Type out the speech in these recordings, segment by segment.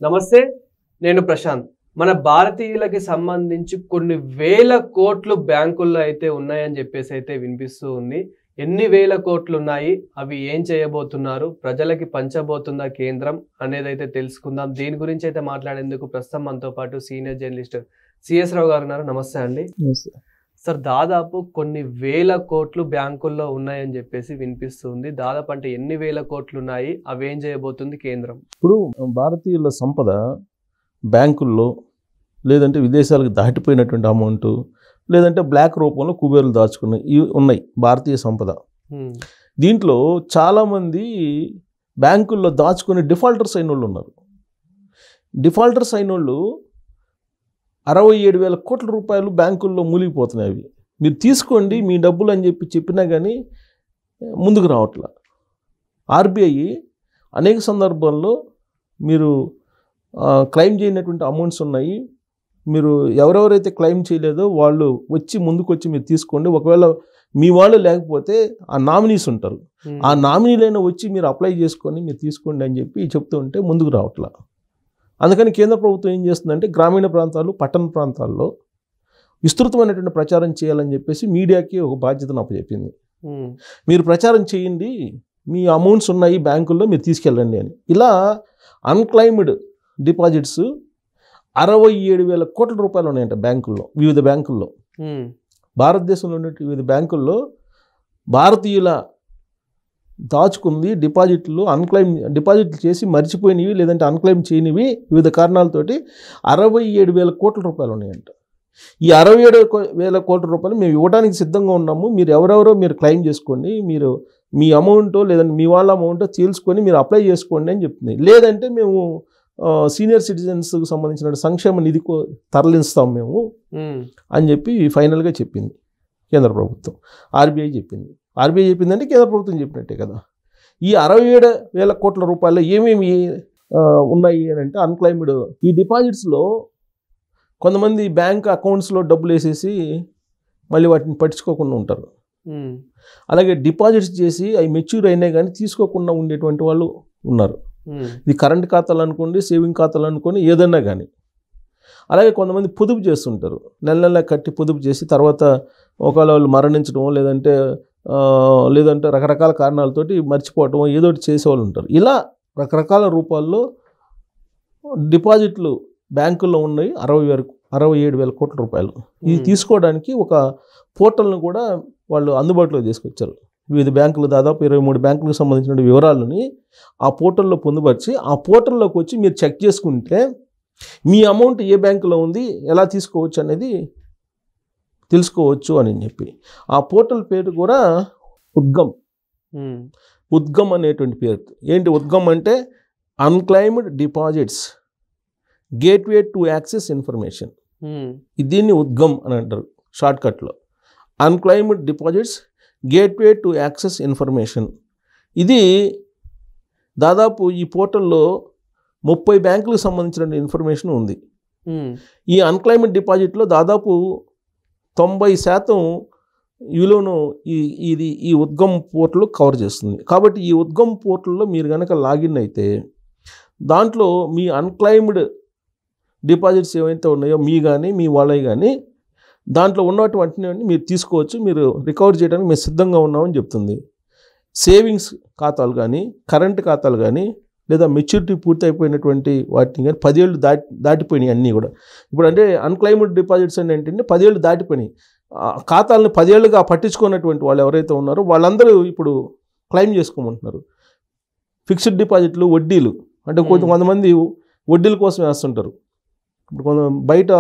నమస్తే, నేను ప్రశాంత్. మన భారతీయులకి సంబంధించి కొన్ని వేల కోట్లు బ్యాంకుల్లో అయితే ఉన్నాయని చెప్పేసి అయితే వినిపిస్తూ ఉంది. ఎన్ని వేల కోట్లు ఉన్నాయి, అవి ఏం చేయబోతున్నారు, ప్రజలకి పంచబోతుందా కేంద్రం అనేదైతే తెలుసుకుందాం. దీని గురించి అయితే మాట్లాడేందుకు ప్రస్తుతం మనతో పాటు సీనియర్ జర్నలిస్ట్ సిఎస్ రావు గారు ఉన్నారు. నమస్తే అండి. సార్, దాదాపు కొన్ని వేల కోట్లు బ్యాంకుల్లో ఉన్నాయని చెప్పేసి వినిపిస్తుంది. దాదాపు అంటే ఎన్ని వేల కోట్లు ఉన్నాయి, అవేం చేయబోతుంది కేంద్రం? ఇప్పుడు భారతీయుల సంపద బ్యాంకుల్లో లేదంటే విదేశాలకు దాటిపోయినటువంటి అమౌంట్ లేదంటే బ్లాక్ రూపంలో కుబేరులు దాచుకున్నాయి ఇవి ఉన్నాయి భారతీయ సంపద. దీంట్లో చాలామంది బ్యాంకుల్లో దాచుకుని డిఫాల్టర్స్ అయిన వాళ్ళు ఉన్నారు. డిఫాల్టర్స్ అయిన వాళ్ళు 67,000 కోట్ల రూపాయలు బ్యాంకుల్లో మూలిగిపోతున్నాయి. అవి మీరు తీసుకోండి మీ డబ్బులు అని చెప్పినా కానీ ముందుకు రావట్లా. ఆర్బీఐ అనేక సందర్భాల్లో మీరు క్లెయిమ్ చేయనటువంటి అమౌంట్స్ ఉన్నాయి, మీరు ఎవరెవరైతే క్లెయిమ్ చేయలేదో వాళ్ళు ముందుకు వచ్చి మీరు తీసుకోండి, ఒకవేళ మీ వాళ్ళు లేకపోతే ఆ నామినీస్ ఉంటారు, ఆ నామినీలైనా వచ్చి మీరు అప్లై చేసుకొని మీరు తీసుకోండి అని చెప్పి చెప్తూ ఉంటే ముందుకు రావట్లా. అందుకని కేంద్ర ప్రభుత్వం ఏం చేస్తుందంటే గ్రామీణ ప్రాంతాలు, పట్టణ ప్రాంతాల్లో విస్తృతమైనటువంటి ప్రచారం చేయాలని చెప్పేసి మీడియాకి ఒక బాధ్యతను అప్పచెప్పింది. మీరు ప్రచారం చేయండి, మీ అమౌంట్స్ ఉన్నాయి బ్యాంకుల్లో, మీరు తీసుకెళ్ళండి అని. ఇలా అన్క్లైమ్డ్ డిపాజిట్స్ 67,000 కోట్ల రూపాయలు ఉన్నాయంట బ్యాంకుల్లో, వివిధ బ్యాంకుల్లో. భారతదేశంలో ఉన్న వివిధ బ్యాంకుల్లో భారతీయుల దాచుకుంది డిపాజిట్లు, డిపాజిట్లు చేసి మర్చిపోయినవి లేదంటే అన్క్లైమ్ చేయనివి వివిధ కారణాలతోటి 67,000 కోట్ల రూపాయలు ఉన్నాయంట. ఈ 67,000 కోట్ల రూపాయలు మేము ఇవ్వడానికి సిద్ధంగా ఉన్నాము, మీరు ఎవరెవరో మీరు క్లెయిమ్ చేసుకోండి, మీరు మీ అమౌంటో లేదంటే మీ వాళ్ళ అమౌంటో తేల్చుకొని మీరు అప్లై చేసుకోండి అని చెప్తుంది. లేదంటే మేము సీనియర్ సిటిజన్స్కి సంబంధించిన సంక్షేమ నిధికి తరలిస్తాం మేము అని చెప్పి ఫైనల్గా చెప్పింది కేంద్ర ప్రభుత్వం. ఆర్బీఐ చెప్పిందంటే కేంద్ర ప్రభుత్వం చెప్పినట్టే కదా. ఈ 67,000 కోట్ల రూపాయలు ఏమేమి ఉన్నాయి అని అంటే అన్క్లైమ్డ్ ఈ డిపాజిట్స్లో కొంతమంది బ్యాంక్ అకౌంట్స్లో డబ్బులు వేసేసి మళ్ళీ వాటిని పట్టించుకోకుండా ఉంటారు. అలాగే డిపాజిట్స్ చేసి అవి మెచ్యూర్ అయినా కానీ తీసుకోకుండా ఉండేటువంటి వాళ్ళు ఉన్నారు. ఇది కరెంట్ ఖాతాలు అనుకోండి, సేవింగ్ ఖాతాలు అనుకోండి, ఏదన్నా కానీ. అలాగే కొంతమంది పొదుపు చేస్తుంటారు, నెల నెల కట్టి పొదుపు చేసి తర్వాత ఒకవేళ వాళ్ళు మరణించడం లేదంటే రకరకాల కారణాలతోటి మర్చిపోవటం ఏదో ఒకటి చేసేవాళ్ళు ఉంటారు. ఇలా రకరకాల రూపాల్లో డిపాజిట్లు బ్యాంకుల్లో ఉన్నాయి 67,000 కోట్ల రూపాయలు. ఇది తీసుకోవడానికి ఒక పోర్టల్ను కూడా వాళ్ళు అందుబాటులో తీసుకొచ్చారు. వివిధ బ్యాంకులు, దాదాపు 23 బ్యాంకులకు సంబంధించిన వివరాలని ఆ పోర్టల్లో పొందుపరిచి ఆ పోర్టల్లోకి వచ్చి మీరు చెక్ చేసుకుంటే మీ అమౌంట్ ఏ బ్యాంకులో ఉంది, ఎలా తీసుకోవచ్చు అనేది తెలుసుకోవచ్చు అని చెప్పి. ఆ పోర్టల్ పేరు కూడా ఉద్గమ్ అనేటువంటి పేరు. ఏంటి ఉద్గమ్ అంటే unclaimed deposits gateway to access information. దీన్ని ఉద్గమ్ అని అంటారు షార్ట్కట్లో. Unclaimed deposits gateway to access information. ఇది దాదాపు ఈ పోర్టల్లో 30 బ్యాంకులకు సంబంధించిన ఇన్ఫర్మేషన్ ఉంది. ఈ అన్క్లైమ్డ్ డిపాజిట్లో దాదాపు 90% విలువను ఈ ఉద్గమ్ పోర్టల్ కవర్ చేస్తుంది. కాబట్టి ఈ ఉద్గమ్ పోర్టల్లో మీరు కనుక లాగిన్ అయితే దాంట్లో మీ అన్క్లైమ్డ్ డిపాజిట్స్ ఏవైతే ఉన్నాయో మీ కానీ మీ వాళ్ళవి కానీ దాంట్లో ఉన్నటువంటిని మీరు తీసుకోవచ్చు, మీరు రికవర్ చేయడానికి మేము సిద్ధంగా ఉన్నామని చెప్తుంది. సేవింగ్స్ ఖాతాలు కానీ, కరెంట్ ఖాతాలు కానీ, లేదా మెచ్యూరిటీ పూర్తి అయిపోయినటువంటి వాటిని కానీ 10 ఏళ్ళు దాటిపోయినాయి అన్నీ కూడా. ఇప్పుడు అంటే అన్క్లైమ్డ్ డిపాజిట్స్ అని ఏంటంటే 10 ఏళ్ళు దాటిపోయినాయి. ఖాతాలను 10 ఏళ్ళుగా పట్టించుకున్నటువంటి వాళ్ళు ఎవరైతే ఉన్నారో వాళ్ళందరూ ఇప్పుడు క్లెయిమ్ చేసుకోమంటున్నారు. ఫిక్స్డ్ డిపాజిట్లు, వడ్డీలు అంటే కొంతమంది వడ్డీల కోసం వేస్తుంటారు. ఇప్పుడు బయట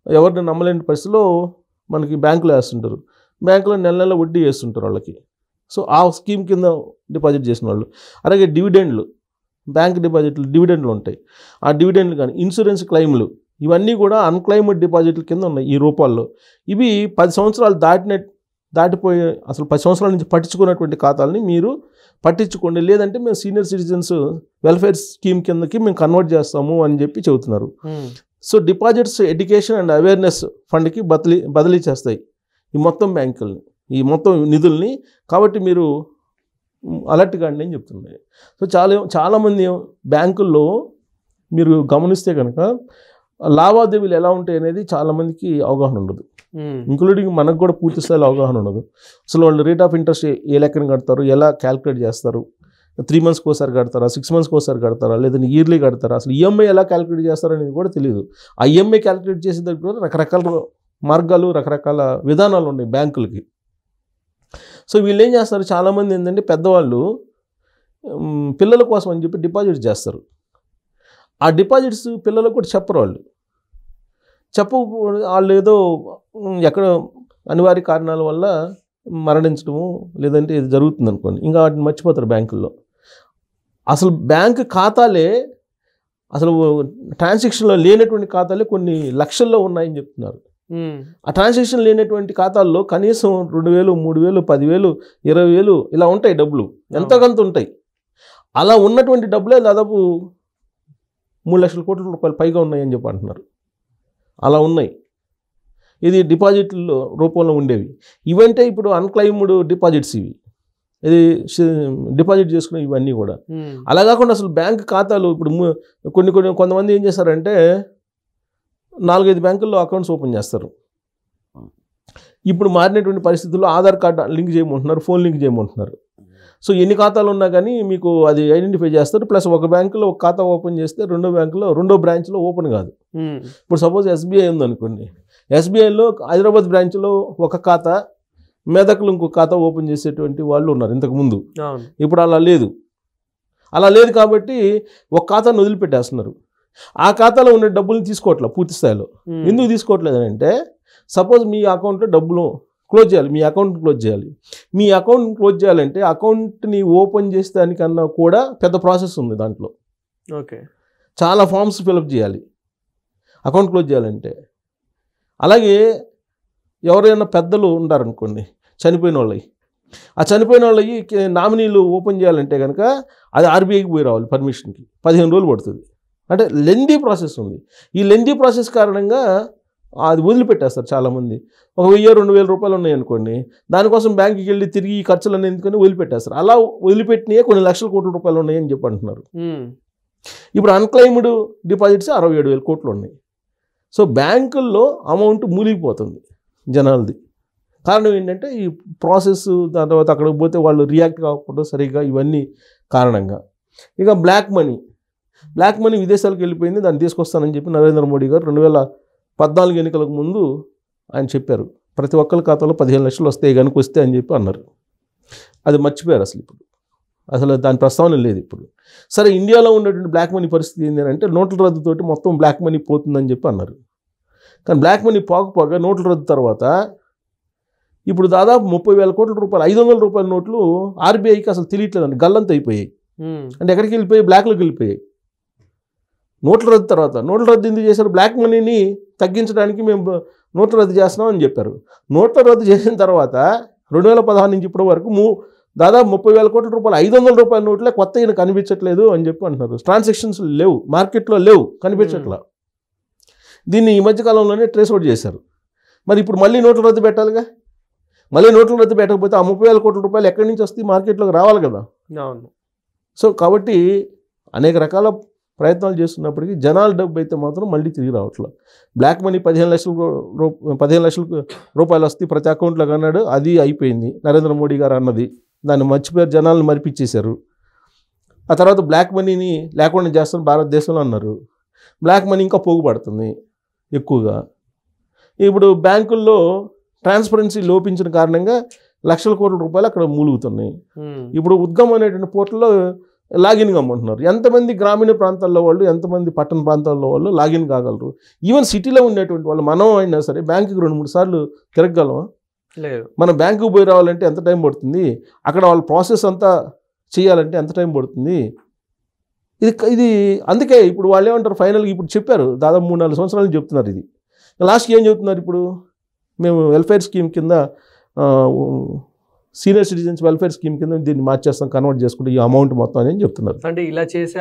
ఎవరిని నమ్మలేని పరిస్థితిలో మనకి బ్యాంకులో వేస్తుంటారు, బ్యాంకులో నెల నెల వడ్డీ వేస్తుంటారు వాళ్ళకి. సో ఆ స్కీమ్ కింద డిపాజిట్ చేసిన వాళ్ళు. అలాగే డివిడెండ్లు, బ్యాంక్ డిపాజిట్లు డివిడెండ్లు ఉంటాయి, ఆ డివిడెండ్లు కానీ, ఇన్సూరెన్స్ క్లెయిమ్లు, ఇవన్నీ కూడా అన్క్లైమ్డ్ డిపాజిట్ల కింద ఉన్నాయి ఈ రూపాల్లో. ఇవి 10 సంవత్సరాలు దాటిపోయి అసలు 10 సంవత్సరాల నుంచి పట్టించుకున్నటువంటి ఖాతాలని మీరు పట్టించుకోండి, లేదంటే మేము సీనియర్ సిటిజన్స్ వెల్ఫేర్ స్కీమ్ కిందకి మేము కన్వర్ట్ చేస్తాము అని చెప్పి చెబుతున్నారు. So deposits education and awareness ఫండ్కి బదిలీ చేస్తాయి ఈ మొత్తం బ్యాంకుల్ని, ఈ మొత్తం నిధుల్ని. కాబట్టి మీరు అలర్ట్ కాండి అని చెప్తున్నాయి. సో చాలామంది బ్యాంకుల్లో మీరు గమనిస్తే కనుక లావాదేవీలు ఎలా ఉంటాయి అనేది చాలామందికి అవగాహన ఉండదు, ఇంక్లూడింగ్ మనకు కూడా పూర్తి స్థాయిలో అవగాహన ఉండదు. అసలు వాళ్ళు రేట్ ఆఫ్ ఇంట్రెస్ట్ ఏ లెక్కన కడతారు, ఎలా క్యాలిక్యులేట్ చేస్తారు, 3 monthsకి ఒకసారి కడతారా, 6 monthsకి ఒకసారి కడతారా, లేదంటే ఇయర్లీ కడతారా, అసలు ఈఎంఐ ఎలా క్యాలిక్యులేట్ చేస్తారనేది కూడా తెలియదు. ఆ ఈఎంఐ క్యాలిక్యులేట్ చేసేదానికి కూడా రకరకాల మార్గాలు రకరకాల విధానాలు ఉన్నాయి బ్యాంకులకి. సో వీళ్ళు ఏం చేస్తారు, చాలామంది ఏంటంటే పెద్దవాళ్ళు పిల్లల కోసం అని చెప్పి డిపాజిట్స్ చేస్తారు. ఆ డిపాజిట్స్ పిల్లలకు కూడా చెప్పరు, వాళ్ళు ఏదో ఎక్కడ అనివార్య కారణాల వల్ల మరణించడము లేదంటే ఇది జరుగుతుంది అనుకోండి, ఇంకా వాటిని మర్చిపోతారు బ్యాంకుల్లో. అసలు బ్యాంక్ ఖాతాలే అసలు ట్రాన్సాక్షన్లో లేనటువంటి ఖాతాలే కొన్ని లక్షల్లో ఉన్నాయని చెప్తున్నారు. ఆ ట్రాన్సాక్షన్ లేనటువంటి ఖాతాల్లో కనీసం 2,000, 3,000, 10,000, 20,000 ఇలా ఉంటాయి డబ్బులు, ఎంతకంత ఉంటాయి. అలా ఉన్నటువంటి డబ్బులే దాదాపు 3 లక్షల కోట్ల రూపాయలు పైగా ఉన్నాయని చెప్పి అంటున్నారు. అలా ఉన్నాయి. ఇది డిపాజిట్ల రూపంలో ఉండేవి. ఇవంటే ఇప్పుడు అన్క్లైమ్డ్ డిపాజిట్స్, ఇది డిపాజిట్ చేసుకునే ఇవన్నీ కూడా. అలా కాకుండా అసలు బ్యాంక్ ఖాతాలు ఇప్పుడు కొంతమంది ఏం చేస్తారంటే 4-5 బ్యాంకుల్లో అకౌంట్స్ ఓపెన్ చేస్తారు. ఇప్పుడు మారినటువంటి పరిస్థితుల్లో ఆధార్ కార్డు లింక్ చేయమంటున్నారు, ఫోన్ లింక్ చేయమంటున్నారు. సో ఎన్ని ఖాతాలు ఉన్నా కానీ మీకు అది ఐడెంటిఫై చేస్తారు. ప్లస్ ఒక బ్యాంకులో ఒక ఖాతా ఓపెన్ చేస్తే రెండో బ్రాంచ్లో ఓపెన్ కాదు. ఇప్పుడు సపోజ్ ఎస్బీఐ ఉందనుకోండి, ఎస్బీఐలో హైదరాబాద్ బ్రాంచ్లో ఒక ఖాతా, మెదక్లో ఇంకొక ఖాతా ఓపెన్ చేసేటువంటి వాళ్ళు ఉన్నారు ఇంతకుముందు. ఇప్పుడు అలా లేదు కాబట్టి ఒక ఖాతాను వదిలిపెట్టేస్తున్నారు. ఆ ఖాతాలో ఉన్న డబ్బులు తీసుకోవట్లేదు పూర్తి స్థాయిలో. ఎందుకు తీసుకోవట్లేదు అంటే, సపోజ్ మీ అకౌంట్లో డబ్బులు క్లోజ్ చేయాలి, మీ అకౌంట్ క్లోజ్ చేయాలంటే అకౌంట్ని ఓపెన్ చేసేదానికన్నా కూడా పెద్ద ప్రాసెస్ ఉంది దాంట్లో. చాలా ఫామ్స్ ఫిలప్ చేయాలి అకౌంట్ క్లోజ్ చేయాలంటే. అలాగే ఎవరైనా పెద్దలు ఉంటారనుకోండి, చనిపోయిన వాళ్ళవి నామినీలు ఓపెన్ చేయాలంటే కనుక అది ఆర్బీఐకి పోయి రావాలి పర్మిషన్కి, 15 రోజులు పడుతుంది. అంటే లెందీ ప్రాసెస్ ఉంది. ఈ లెందీ ప్రాసెస్ కారణంగా అది వదిలిపెట్టేస్తారు చాలామంది. 1,000-2,000 రూపాయలు ఉన్నాయనుకోండి, దానికోసం బ్యాంకుకి వెళ్ళి తిరిగి ఈ ఖర్చులన్నీ ఎందుకని వదిలిపెట్టేస్తారు. అలా వదిలిపెట్టినవి కొన్ని లక్షల కోట్ల రూపాయలు ఉన్నాయని చెప్పి అంటున్నారు. ఇప్పుడు అన్క్లైమ్డ్ డిపాజిట్స్ 67,000 కోట్లు ఉన్నాయి. సో బ్యాంకుల్లో అమౌంట్ మూలిగిపోతుంది జనాలది. కారణం ఏంటంటే ఈ ప్రాసెస్, దాని తర్వాత అక్కడికి పోతే వాళ్ళు రియాక్ట్ కాకపోవడం సరిగ్గా, ఇవన్నీ కారణంగా. ఇక బ్లాక్ మనీ విదేశాలకు వెళ్ళిపోయింది, దాన్ని తీసుకొస్తానని చెప్పి నరేంద్ర మోడీ గారు 2014 ఎన్నికలకు ముందు ఆయన చెప్పారు, ప్రతి ఒక్కరి ఖాతాలో 15 లక్షలు వస్తాయి కనుక వస్తే అని చెప్పి అన్నారు. అది మర్చిపోయారు అసలు దాని ప్రస్తావన లేదు ఇప్పుడు. సరే, ఇండియాలో ఉన్నటువంటి బ్లాక్ మనీ పరిస్థితి ఏంటంటే నోట్ల రద్దుతోటి మొత్తం బ్లాక్ మనీ పోతుందని చెప్పి అన్నారు. కానీ బ్లాక్ మనీ పోకపోగా నోట్ల రద్దు తర్వాత ఇప్పుడు దాదాపు 30,000 కోట్ల రూపాయలు, 500 రూపాయల నోట్లు ఆర్బీఐకి అసలు తెలియట్లేదండి, గల్లంత అయిపోయాయి. అంటే ఎక్కడికి వెళ్ళిపోయి, బ్లాక్లోకి వెళ్ళిపోయాయి. నోట్ల రద్దు తర్వాత, నోట్ల రద్దు ఎందుకు చేశారు, బ్లాక్ మనీని తగ్గించడానికి మేము నోట్ల రద్దు చేస్తున్నాం అని చెప్పారు. నోట్ల రద్దు చేసిన తర్వాత 2016 నుంచి ఇప్పటి వరకు దాదాపు 30,000 కోట్ల రూపాయలు 500 రూపాయల నోట్లే కొత్త కనిపించట్లేదు అని చెప్పి అంటున్నారు. ట్రాన్సాక్షన్స్ లేవు, మార్కెట్లో లేవు, కనిపించట్లా. దీన్ని ఈ మధ్యకాలంలోనే ట్రేస్ అవుట్ చేశారు. మరి ఇప్పుడు మళ్ళీ నోట్ల రద్దు పెట్టాలిగా. మళ్ళీ నోట్ల రద్దు పెట్టకపోతే ఆ 30,000 కోట్ల రూపాయలు ఎక్కడి నుంచి వస్తే మార్కెట్లోకి రావాలి కదా. సో కాబట్టి అనేక రకాల ప్రయత్నాలు చేస్తున్నప్పటికీ జనాల డబ్బు అయితే మాత్రం మళ్ళీ తిరిగి రావట్లేదు. బ్లాక్ మనీ 15 లక్షల రూపాయలు వస్తే ప్రతి అకౌంట్లోకి అన్నాడు, అది అయిపోయింది. నరేంద్ర మోడీ గారు అన్నది దాన్ని మర్చిపోయారు, జనాలను మరిపించేశారు. ఆ తర్వాత బ్లాక్ మనీని లేకుండా చేస్తాను భారతదేశంలో అన్నారు. బ్లాక్ మనీ ఇంకా పోగుపడుతుంది ఎక్కువగా. ఇప్పుడు బ్యాంకుల్లో ట్రాన్స్పరెన్సీ లోపించిన కారణంగా లక్షల కోట్ల రూపాయలు అక్కడ మూలుగుతున్నాయి. ఇప్పుడు ఉద్గమ్ అనేటువంటి పోర్టల్లో లాగిన్ కమ్మంటున్నారు. ఎంతమంది గ్రామీణ ప్రాంతాల్లో వాళ్ళు, ఎంతమంది పట్టణ ప్రాంతాల్లో వాళ్ళు లాగిన్ కాగలరు? ఈవెన్ సిటీలో ఉండేటువంటి వాళ్ళు మనం అయినా సరే బ్యాంకుకి 2-3 సార్లు తిరగగలమా? లేదు. మన బ్యాంకుకి పోయి రావాలంటే ఎంత టైం పడుతుంది, అక్కడ వాళ్ళ ప్రాసెస్ అంతా చేయాలంటే ఎంత టైం పడుతుంది. ఇది అందుకే ఇప్పుడు వాళ్ళు ఏమంటారు, ఫైనల్గా ఇప్పుడు చెప్పారు, దాదాపు 3-4 సంవత్సరాలు చెప్తున్నారు. ఇది లాస్ట్కి ఏం చెప్తున్నారు, ఇప్పుడు మేము వెల్ఫేర్ స్కీమ్ కింద సీనియర్ సిటిజన్స్ వెల్ఫేర్ స్కీమ్ కింద దీన్ని మార్చేస్తాం, కన్వర్ట్ చేసుకుంటే ఈ అమౌంట్ మొత్తం అని చెప్తున్నారు. అంటే ఇలా చేసే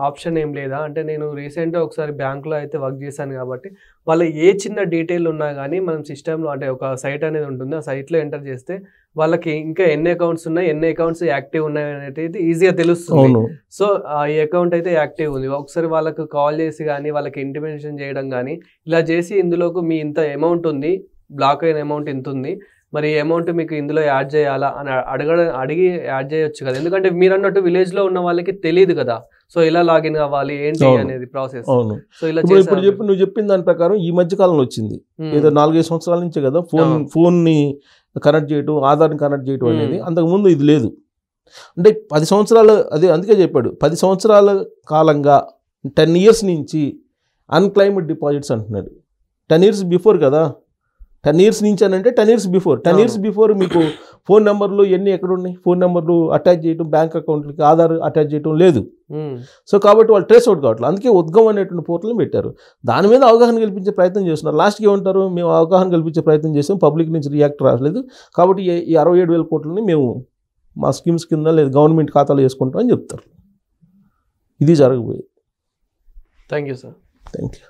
ఆప్షన్ ఏం లేదా? అంటే నేను రీసెంట్గా ఒకసారి బ్యాంకులో అయితే వర్క్ చేశాను కాబట్టి వాళ్ళ ఏ చిన్న డీటెయిల్ ఉన్నా కానీ మనం సిస్టంలో అంటే ఒక సైట్ అనేది ఉంటుంది, ఆ సైట్లో ఎంటర్ చేస్తే వాళ్ళకి ఇంకా ఎన్ని అకౌంట్స్ ఉన్నాయి, ఎన్ని అకౌంట్స్ యాక్టివ్ ఉన్నాయి అనేది ఈజీగా తెలుస్తుంది. సో ఈ అకౌంట్ అయితే యాక్టివ్ ఉంది, ఒకసారి వాళ్ళకు కాల్ చేసి కానీ వాళ్ళకి ఇంటిమేషన్ చేయడం కానీ ఇలా చేసి ఇందులోకి మీ ఇంత అమౌంట్ ఉంది, బ్లాక్ అయిన అమౌంట్ ఇంత ఉంది, మరి ఈ అమౌంట్ మీకు ఇందులో యాడ్ చేయాలా అని అడిగి యాడ్ చేయొచ్చు కదా. ఎందుకంటే మీరు అన్నట్టు విలేజ్ లో ఉన్న వాళ్ళకి తెలియదు కదా, సో ఇలా లాగిన్ అవ్వాలి ఏంటి అనేది ప్రాసెస్. సో ఇలా ఇప్పుడు నువ్వు చెప్పిన దాని ప్రకారం ఈ మధ్య కాలంలో వచ్చింది, ఏదో 4-5 సంవత్సరాల నుంచే కదా ఫోన్ ని కనెక్ట్ చేయటం, ఆధార్ని కనెక్ట్ చేయటం అనేది. అంతకుముందు ఇది లేదు. అంటే 10 సంవత్సరాలు, అదే అందుకే చెప్పాడు 10 సంవత్సరాల కాలంగా 10 years నుంచి అన్క్లైమ్డ్ డిపాజిట్స్ అంటున్నాడు. 10 years బిఫోర్ కదా, 10 years నుంచి అని అంటే 10 years బిఫోర్. 10 years బిఫోర్ మీకు ఫోన్ నెంబర్లు ఎన్ని ఎక్కడ ఉన్నాయి, ఫోన్ నెంబర్లు అటాచ్ చేయడం, బ్యాంక్ అకౌంట్లకి ఆధార్ అటాచ్ చేయడం లేదు. సో కాబట్టి వాళ్ళు ట్రేస్ అవుట్ కావట్లేదు. అందుకే ఉద్గమ్ అనేటువంటి పోర్టల్ని పెట్టారు, దాని మీద అవగాహన కల్పించే ప్రయత్నం చేస్తున్నారు. లాస్ట్కి ఏమంటారు, మేము అవగాహన కల్పించే ప్రయత్నం చేసాం, పబ్లిక్ నుంచి రియాక్ట్ రావట్లేదు, కాబట్టి ఈ 67,000 కోట్లని మేము మా స్కీమ్స్ కింద లేదు గవర్నమెంట్ ఖాతాలో వేసుకుంటాం అని చెప్తారు. ఇది జరగబోయేది. Thank you sir. Thank you.